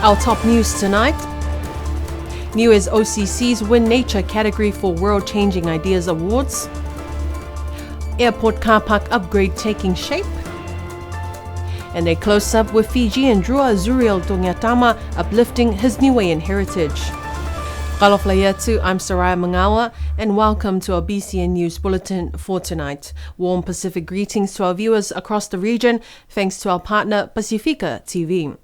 Our top news tonight. Niue's OCCs win Nature category for World Changing Ideas Awards. Airport car park upgrade taking shape. And a close-up with Fijian drawer Zuriel Tongatama uplifting his Niuean heritage. Kaloflayatu, I'm Saraya Mangawa, and welcome to our BCN News Bulletin for tonight. Warm Pacific greetings to our viewers across the region, thanks to our partner Pacifica TV.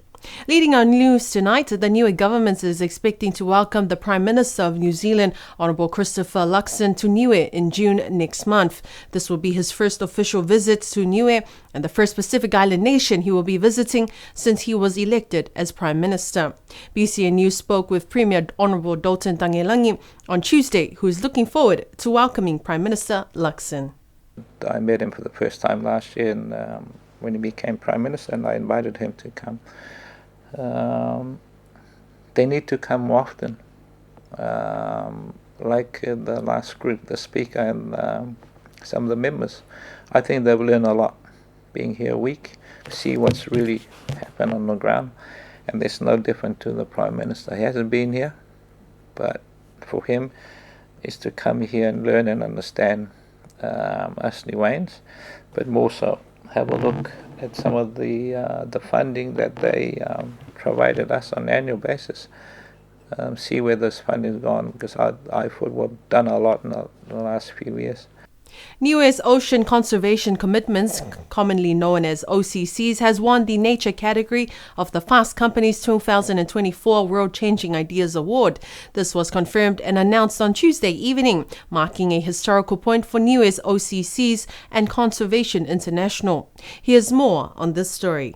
Leading our news tonight, the Niue government is expecting to welcome the Prime Minister of New Zealand, Honourable Christopher Luxon, to Niue in June next month. This will be his first official visit to Niue and the first Pacific Island nation he will be visiting since he was elected as Prime Minister. BCN News spoke with Premier Honourable Dalton Tangelangi on Tuesday, who is looking forward to welcoming Prime Minister Luxon. I met him for the first time last year when he became Prime Minister, and I invited him to come. They need to come often, like the last group, the speaker and some of the members. I think they've learned a lot being here a week, see what's really happened on the ground, and it's no different to the Prime Minister. He hasn't been here, but for him is to come here and learn and understand us Niueans, but more so have a look at some of the funding that they provided us on an annual basis. See where this funding is gone, because I thought we've done a lot in the last few years. Niue's Ocean Conservation Commitments, commonly known as OCCs, has won the Nature category of the Fast Company's 2024 World Changing Ideas Award. This was confirmed and announced on Tuesday evening, marking a historical point for Niue's OCCs and Conservation International. Here's more on this story.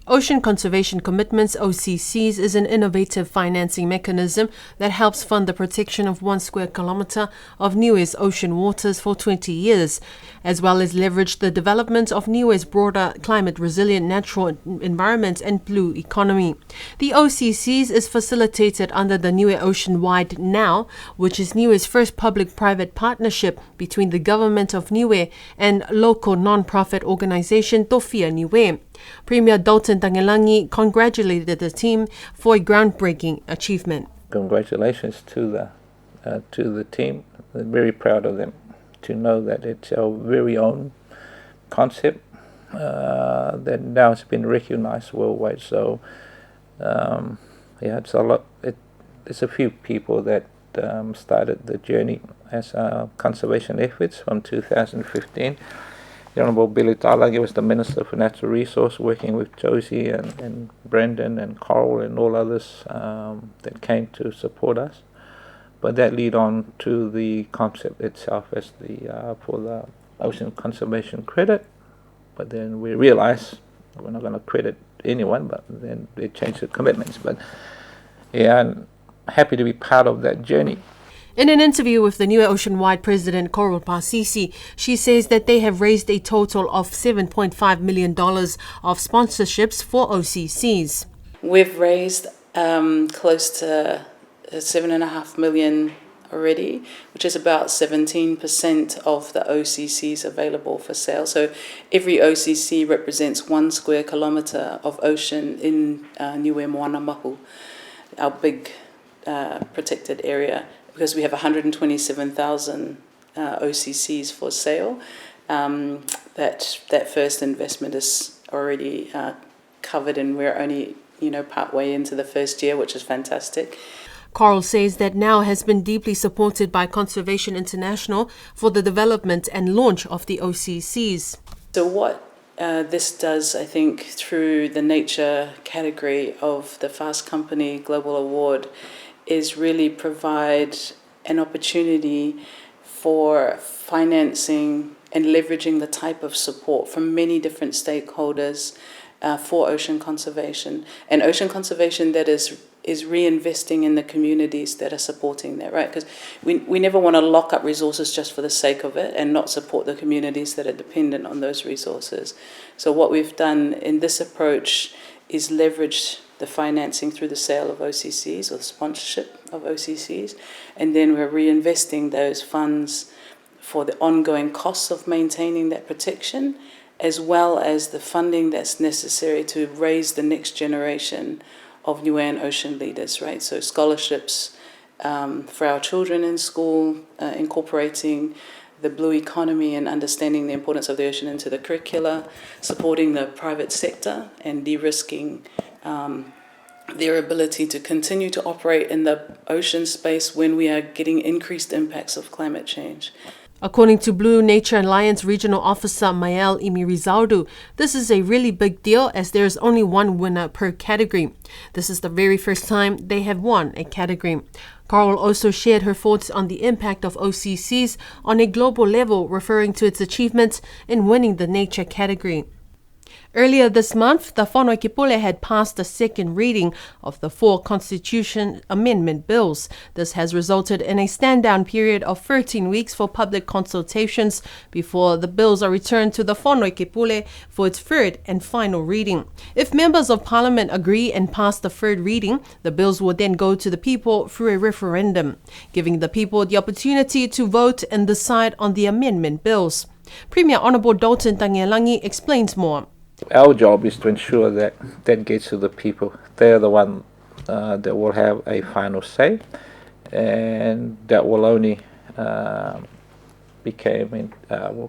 Ocean Conservation Commitments, OCCs, is an innovative financing mechanism that helps fund the protection of 1 square kilometre of Niue's ocean waters for 20 years, as well as leverage the development of Niue's broader climate-resilient natural environment and blue economy. The OCCs is facilitated under the Niue Ocean Wide Now, which is Niue's first public-private partnership between the government of Niue and local non-profit organisation Tofia Niue. Premier Dalton Tangelangi congratulated the team for a groundbreaking achievement. Congratulations to the team. I'm very proud of them to know that it's our very own concept that now has been recognized worldwide. So it's a lot. It's a few people that started the journey as conservation efforts from 2015. The Honourable Billy Talagi was the Minister for Natural Resource, working with Josie and Brendan and Coral and all others that came to support us. But that led on to the concept itself as for the Ocean Conservation Credit. But then we realised we're not going to credit anyone, but then they changed the commitments. But yeah, I'm happy to be part of that journey. In an interview with the Niue Ocean Wide President Coral Pasisi, she says that they have raised a total of $7.5 million of sponsorships for OCCs. We've raised close to $7.5 million already, which is about 17% of the OCCs available for sale. So every OCC represents 1 square kilometre of ocean in Niue Moana Mahu, our big protected area, because we have 127,000 OCCs for sale. That first investment is already covered, and we're only part way into the first year, which is fantastic. Coral says that now has been deeply supported by Conservation International for the development and launch of the OCCs. So what this does, I think, through the nature category of the Fast Company Global Award, is really provide an opportunity for financing and leveraging the type of support from many different stakeholders for ocean conservation. And ocean conservation that is reinvesting in the communities that are supporting that, right? Because we never want to lock up resources just for the sake of it and not support the communities that are dependent on those resources. So what we've done in this approach is leverage the financing through the sale of OCCs or the sponsorship of OCCs, and then we're reinvesting those funds for the ongoing costs of maintaining that protection as well as the funding that's necessary to raise the next generation of Niue and ocean leaders, right? So scholarships for our children in school, incorporating the blue economy and understanding the importance of the ocean into the curricula, supporting the private sector and de-risking their ability to continue to operate in the ocean space when we are getting increased impacts of climate change. According to Blue Nature Alliance Regional Officer Mael Imirizardu, this is a really big deal as there is only one winner per category. This is the very first time they have won a category. Carl also shared her thoughts on the impact of OCCs on a global level, referring to its achievements in winning the nature category. Earlier this month, the Whanoi Kipule had passed the second reading of the 4 Constitution Amendment bills. This has resulted in a stand-down period of 13 weeks for public consultations before the bills are returned to the Whanoi Kipule for its third and final reading. If members of Parliament agree and pass the third reading, the bills will then go to the people through a referendum, giving the people the opportunity to vote and decide on the amendment bills. Premier Honourable Dalton Tangelangi explains more. Our job is to ensure that that gets to the people. They're the one that will have a final say, and that will only will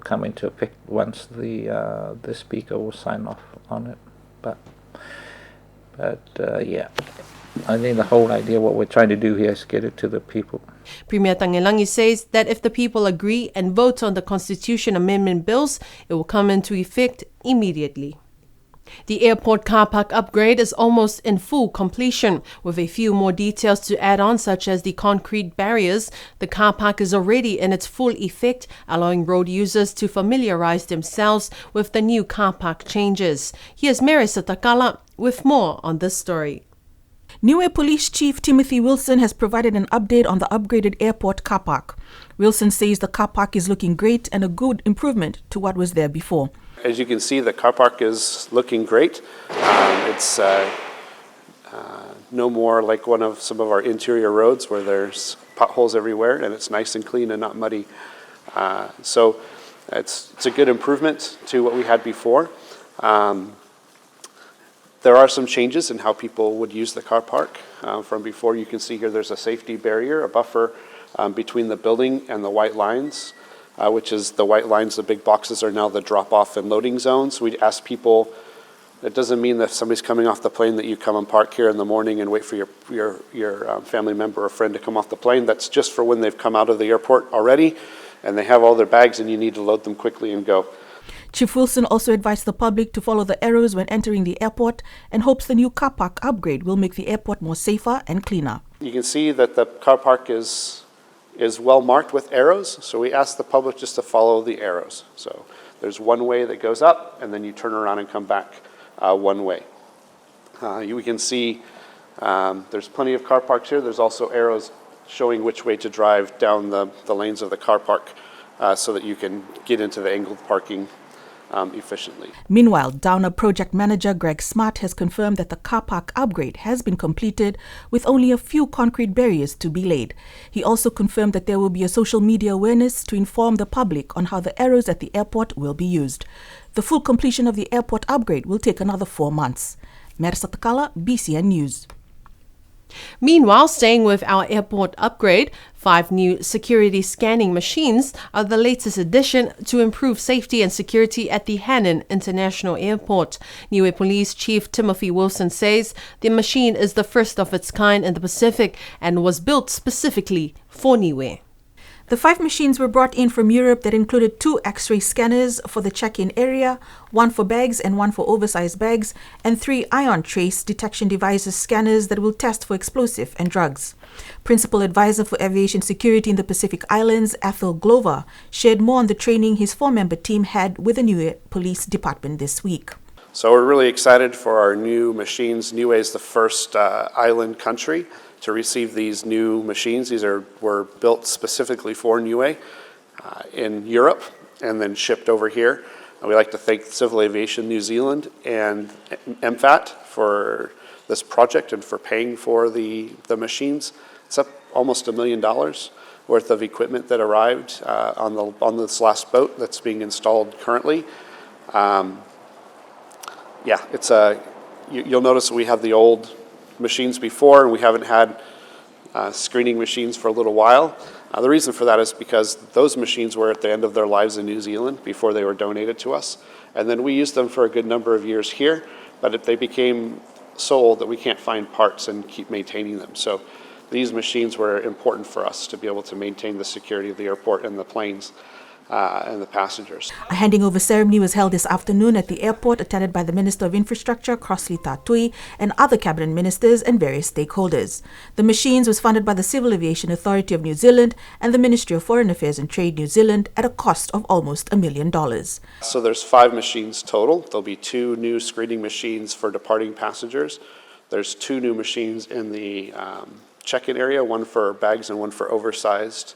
come into effect once the speaker will sign off on it. But yeah, I think the whole idea, what we're trying to do here, is get it to the people. Premier Tangelangi says that if the people agree and vote on the Constitution Amendment bills, it will come into effect immediately. The airport car park upgrade is almost in full completion, with a few more details to add on, such as the concrete barriers. The car park is already in its full effect, allowing road users to familiarize themselves with the new car park changes. Here's Marisa Takala with more on this story. Niue Police Chief Timothy Wilson has provided an update on the upgraded airport car park. Wilson says the car park is looking great and a good improvement to what was there before. As you can see, the car park is looking great. It's no more like some of our interior roads where there's potholes everywhere, and it's nice and clean and not muddy. So it's a good improvement to what we had before. There are some changes in how people would use the car park. From before, you can see here there's a safety barrier, a buffer between the building and the white lines, which is the white lines, the big boxes are now the drop-off and loading zones. We ask people, it doesn't mean that if somebody's coming off the plane that you come and park here in the morning and wait for your family member or friend to come off the plane. That's just for when they've come out of the airport already and they have all their bags and you need to load them quickly and go. Chief Wilson also advised the public to follow the arrows when entering the airport and hopes the new car park upgrade will make the airport more safer and cleaner. You can see that the car park is well marked with arrows, so we ask the public just to follow the arrows. So there's one way that goes up and then you turn around and come back one way. We can see there's plenty of car parks here. There's also arrows showing which way to drive down the lanes of the car park so that you can get into the angled parking efficiently. Meanwhile, Downer project manager Greg Smart has confirmed that the car park upgrade has been completed with only a few concrete barriers to be laid. He also confirmed that there will be a social media awareness to inform the public on how the arrows at the airport will be used. The full completion of the airport upgrade will take another 4 months. Marisa Takala, BCN News. Meanwhile, staying with our airport upgrade, 5 new security scanning machines are the latest addition to improve safety and security at the Hannon International Airport. Niue Police Chief Timothy Wilson says the machine is the first of its kind in the Pacific and was built specifically for Niue. The 5 machines were brought in from Europe that included 2 X-ray scanners for the check-in area, 1 for bags and 1 for oversized bags, and 3 ion trace detection devices scanners that will test for explosive and drugs. Principal Advisor for Aviation Security in the Pacific Islands, Athel Glover, shared more on the training his 4-member team had with the Niue Police Department this week. So we're really excited for our new machines. Niue is the first island country to receive these new machines. These were built specifically for Niue in Europe and then shipped over here. We'd like to thank Civil Aviation New Zealand and MFAT for this project and for paying for the machines. It's up almost $1 million worth of equipment that arrived on this last boat that's being installed currently. Yeah, it's you'll notice we have the old machines before, and we haven't had screening machines for a little while. The reason for that is because those machines were at the end of their lives in New Zealand before they were donated to us. And then we used them for a good number of years here, but they became so old that we can't find parts and keep maintaining them. So these machines were important for us to be able to maintain the security of the airport and the planes and the passengers. A handing over ceremony was held this afternoon at the airport, attended by the Minister of Infrastructure, Crossley Tatui, and other cabinet ministers and various stakeholders. The machines was funded by the Civil Aviation Authority of New Zealand and the Ministry of Foreign Affairs and Trade New Zealand at a cost of almost $1 million. So there's 5 machines total. There'll be 2 new screening machines for departing passengers. There's 2 new machines in the check-in area, one for bags and one for oversized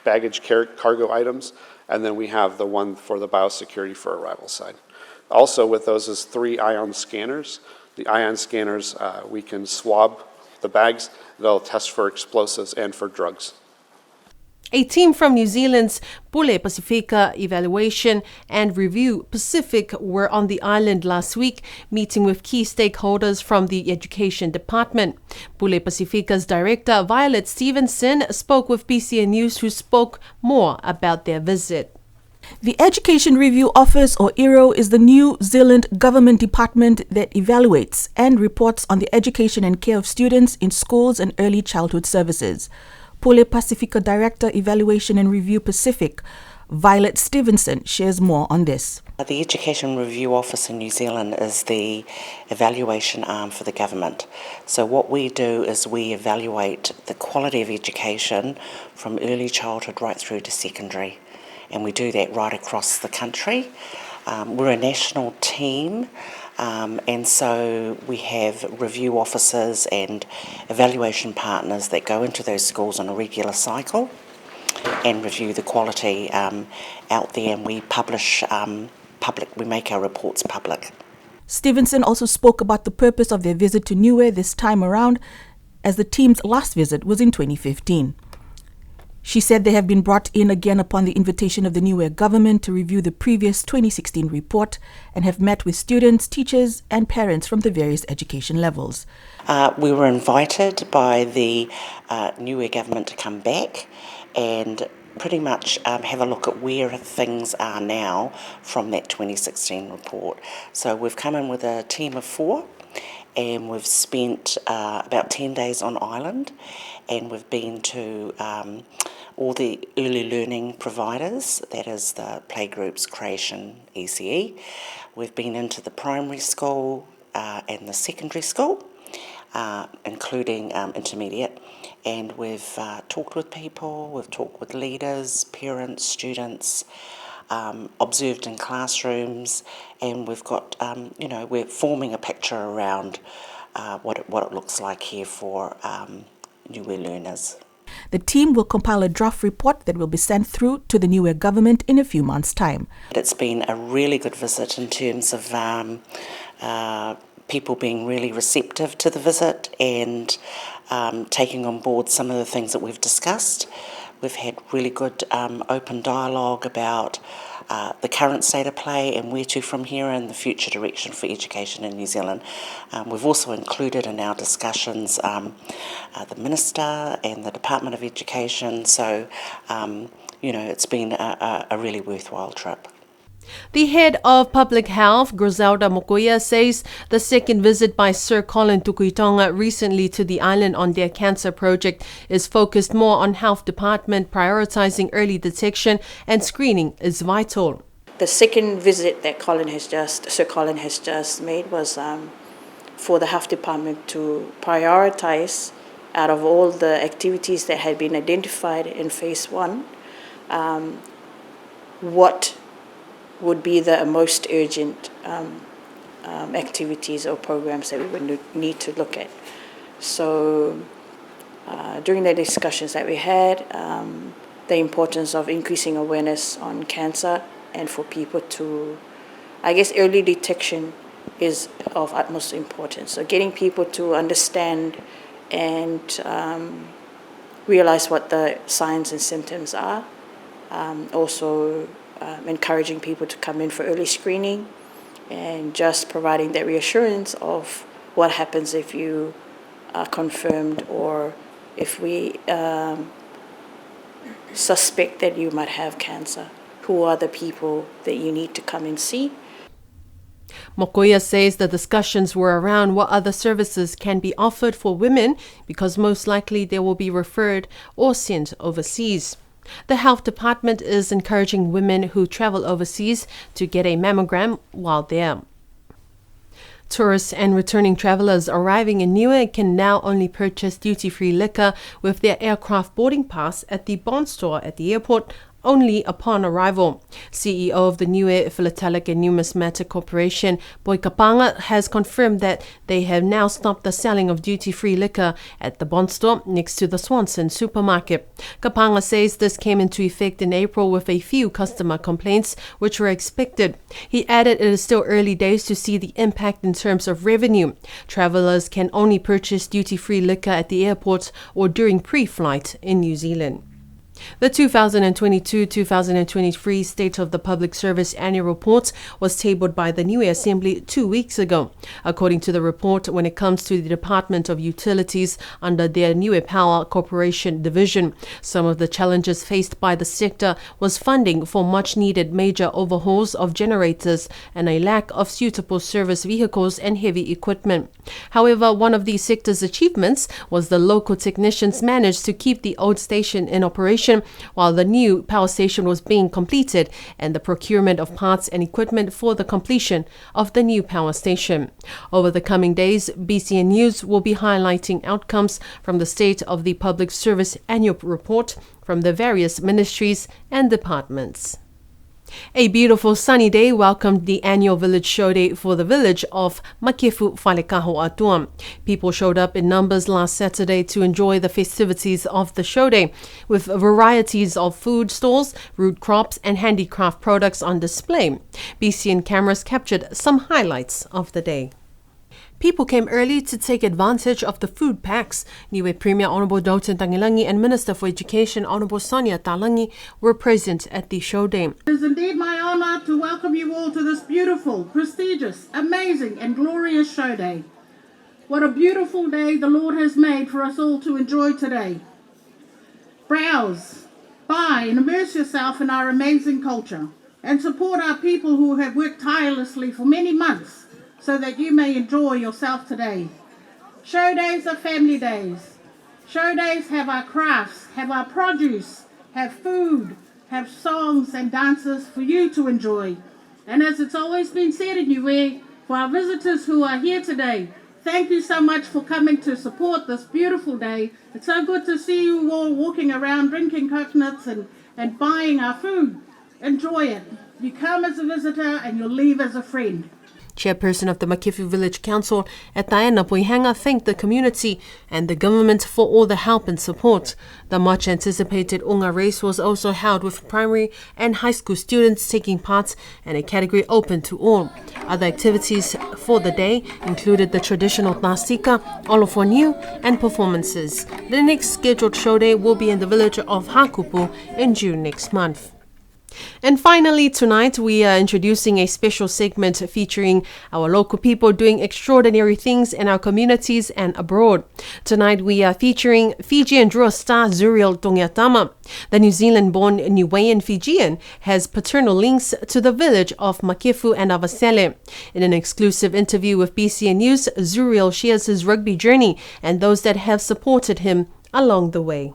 baggage cargo items, and then we have the one for the biosecurity for arrival side. Also with those is 3 ion scanners. The ion scanners, we can swab the bags. They'll test for explosives and for drugs. A team from New Zealand's Pule Pacifica Evaluation and Review Pacific were on the island last week, meeting with key stakeholders from the Education Department. Pule Pacifica's director, Violet Stevenson, spoke with BCN News, who spoke more about their visit. The Education Review Office, or ERO, is the New Zealand government department that evaluates and reports on the education and care of students in schools and early childhood services. Pule Pacifica Director, Evaluation and Review Pacific, Violet Stevenson, shares more on this. The Education Review Office in New Zealand is the evaluation arm for the government. So what we do is we evaluate the quality of education from early childhood right through to secondary. And we do that right across the country. We're a national team. And so we have review officers and evaluation partners that go into those schools on a regular cycle and review the quality out there, and we publish we make our reports public. Stevenson also spoke about the purpose of their visit to Niue this time around, as the team's last visit was in 2015. She said they have been brought in again upon the invitation of the Niue government to review the previous 2016 report and have met with students, teachers and parents from the various education levels. We were invited by the Niue government to come back and pretty much have a look at where things are now from that 2016 report. So we've come in with a team of 4 and we've spent about 10 days on island, and we've been to all the early learning providers, that is the playgroups, creation, ECE. We've been into the primary school and the secondary school, including intermediate, and we've talked with people, we've talked with leaders, parents, students, observed in classrooms, and we've got, we're forming a picture around what it looks like here for Niue learners. The team will compile a draft report that will be sent through to the Niue government in a few months' time. It's been a really good visit in terms of people being really receptive to the visit and taking on board some of the things that we've discussed. We've had really good open dialogue about the current state of play and where to from here and the future direction for education in New Zealand. We've also included in our discussions the Minister and the Department of Education, so it's been a really worthwhile trip. The head of public health, Griselda Mokoia, says the second visit by Sir Colin Tukuitonga recently to the island on their cancer project is focused more on health department prioritizing early detection and screening is vital. The second visit that Sir Colin has just made was for the health department to prioritize out of all the activities that had been identified in phase 1, what would be the most urgent activities or programs that we would need to look at. So during the discussions that we had, the importance of increasing awareness on cancer and for people to, early detection is of utmost importance. So getting people to understand and realize what the signs and symptoms are. Also encouraging people to come in for early screening and just providing that reassurance of what happens if you are confirmed or if we suspect that you might have cancer. Who are the people that you need to come and see? Mokoia says the discussions were around what other services can be offered for women because most likely they will be referred or sent overseas. The health department is encouraging women who travel overseas to get a mammogram while there. Tourists and returning travelers arriving in Niue can now only purchase duty-free liquor with their aircraft boarding pass at the bond store at the airport only upon arrival. CEO of the Niue Philatelic and Numismatic Corporation, Boy Kapanga, has confirmed that they have now stopped the selling of duty-free liquor at the bond store next to the Swanson supermarket. Kapanga says this came into effect in April with a few customer complaints which were expected. He added it is still early days to see the impact in terms of revenue. Travelers can only purchase duty-free liquor at the airports or during pre-flight in New Zealand. The 2022-2023 State of the Public Service Annual Report was tabled by the Niue Assembly 2 weeks ago. According to the report, when it comes to the Department of Utilities under their Niue Power Corporation division, some of the challenges faced by the sector was funding for much-needed major overhauls of generators and a lack of suitable service vehicles and heavy equipment. However, one of the sector's achievements was the local technicians managed to keep the old station in operation while the new power station was being completed and the procurement of parts and equipment for the completion of the new power station. Over the coming days, BCN News will be highlighting outcomes from the State of the Public Service Annual Report from the various ministries and departments. A beautiful sunny day welcomed the annual village show day for the village of Makefu Whalekaho Atuam. People showed up in numbers last Saturday to enjoy the festivities of the show day, with varieties of food stalls, root crops and handicraft products on display. BCN cameras captured some highlights of the day. People came early to take advantage of the food packs. Niue Premier Honourable Doughton Tangilangi and Minister for Education Honourable Sonia Talangi were present at the show day. It is indeed my honour to welcome you all to this beautiful, prestigious, amazing and glorious show day. What a beautiful day the Lord has made for us all to enjoy today. Browse, buy and immerse yourself in our amazing culture and support our people who have worked tirelessly for many months so that you may enjoy yourself today. Show days are family days. Show days have our crafts, have our produce, have food, have songs and dances for you to enjoy. And as it's always been said in Niue, for our visitors who are here today, thank you so much for coming to support this beautiful day. It's so good to see you all walking around drinking coconuts and buying our food. Enjoy it. You come as a visitor and you'll leave as a friend. Chairperson of the Makefu Village Council, Etaena Poihanga, thanked the community and the government for all the help and support. The much-anticipated Unga race was also held with primary and high school students taking part and a category open to all. Other activities for the day included the traditional Tasika, Olofoniu and performances. The next scheduled show day will be in the village of Hakupu in June next month. And finally, tonight we are introducing a special segment featuring our local people doing extraordinary things in our communities and abroad. Tonight we are featuring Fijian drawer star Zuriel Tongiatama. The New Zealand-born Niuean Fijian has paternal links to the village of Makefu and Avasele. In an exclusive interview with BCN News, Zuriel shares his rugby journey and those that have supported him along the way.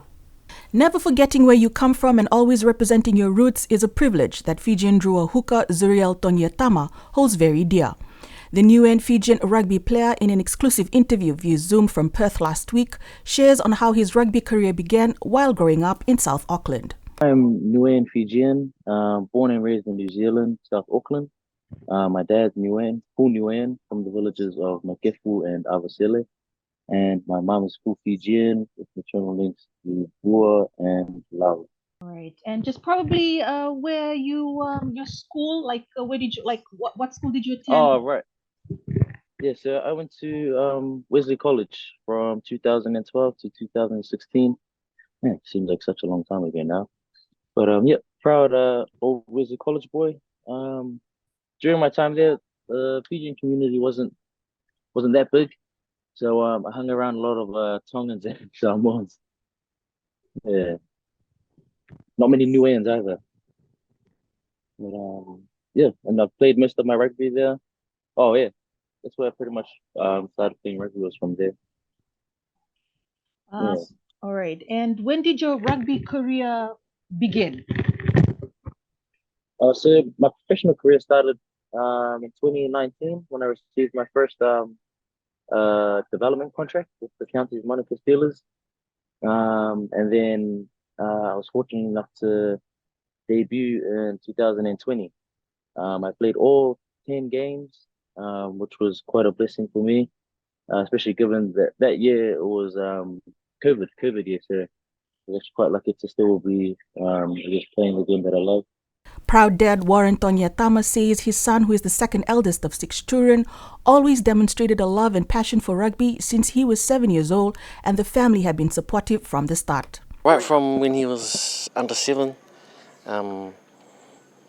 Never forgetting where you come from and always representing your roots is a privilege that Fijian drawer hooker Zuriel Tongiatama holds very dear. The Niuean Fijian rugby player, in an exclusive interview via Zoom from Perth last week, shares on how his rugby career began while growing up in South Auckland. I'm Niuean Fijian, born and raised in New Zealand, South Auckland. My dad's Niuean, full Niuean, from the villages of Makefu and Avasele. And my mom is full Fijian with maternal links to Bua and Laos. Right, and just probably where you your school, like where did you what school did you attend? Oh, right. Yeah, so I went to Wesley College from 2012 to 2016. Man, it seems like such a long time ago now. But yeah, proud always a college boy. During my time there, the Fijian community wasn't that big, so I hung around a lot of Tongans and Samoans. Yeah, not many Niueans either. But yeah, and I've played most of my rugby there. Oh yeah, that's where I pretty much started playing rugby was from there. Yeah. All right. And when did your rugby career begin? So my professional career started in 2019 when I received my first development contract with the county's Monaco Steelers. And then I was fortunate enough to debut in 2020. I played all 10 games, which was quite a blessing for me, especially given that year it was COVID year. So I was quite lucky to still be just playing the game that I love. Proud dad Warren Tonyatama says his son, who is the second eldest of 6 children, always demonstrated a love and passion for rugby since he was 7 years old, and the family had been supportive from the start. Right from when he was under 7,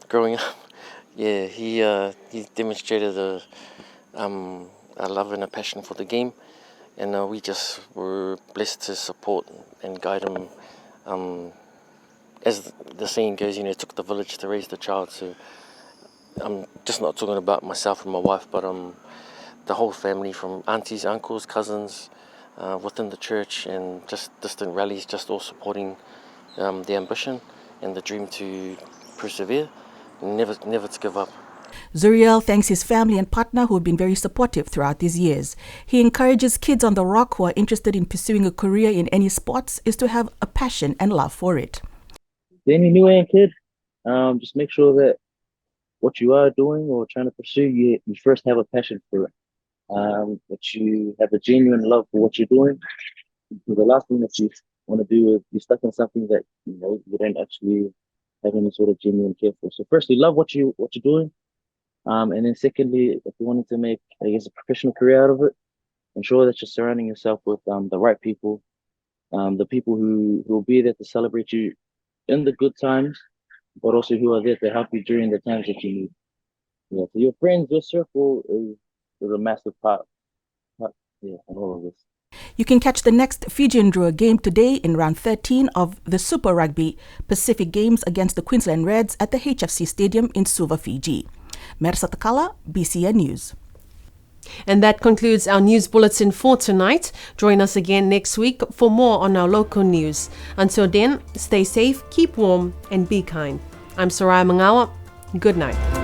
growing up, yeah, he demonstrated a love and a passion for the game, and we just were blessed to support and guide him. As the saying goes, it took the village to raise the child. So I'm just not talking about myself and my wife, but the whole family, from aunties, uncles, cousins, within the church, and just distant rallies, just all supporting the ambition and the dream to persevere, and never to give up. Zuriel thanks his family and partner who have been very supportive throughout these years. He encourages kids on the Rock who are interested in pursuing a career in any sports is to have a passion and love for it. Any Niuean kid, just make sure that what you are doing or trying to pursue, you first have a passion for it. That you have a genuine love for what you're doing. So the last thing that you want to do is be stuck in something that you don't actually have any sort of genuine care for. So firstly, love what you're doing, and then secondly, if you wanted to make, I guess, a professional career out of it, ensure that you're surrounding yourself with the right people, the people who will be there to celebrate you in the good times, but also who are there to help you during the times that you need. Yeah, so your friends, your circle is a massive part in all of this. You can catch the next Fijian Drua game today in round 13 of the Super Rugby Pacific Games against the Queensland Reds at the HFC Stadium in Suva, Fiji. Mersa Takala, BCN News. And that concludes our news bulletin for tonight. Join us again next week for more on our local news. Until then, stay safe, keep warm, and be kind. I'm Soraya Mangawa. Good night.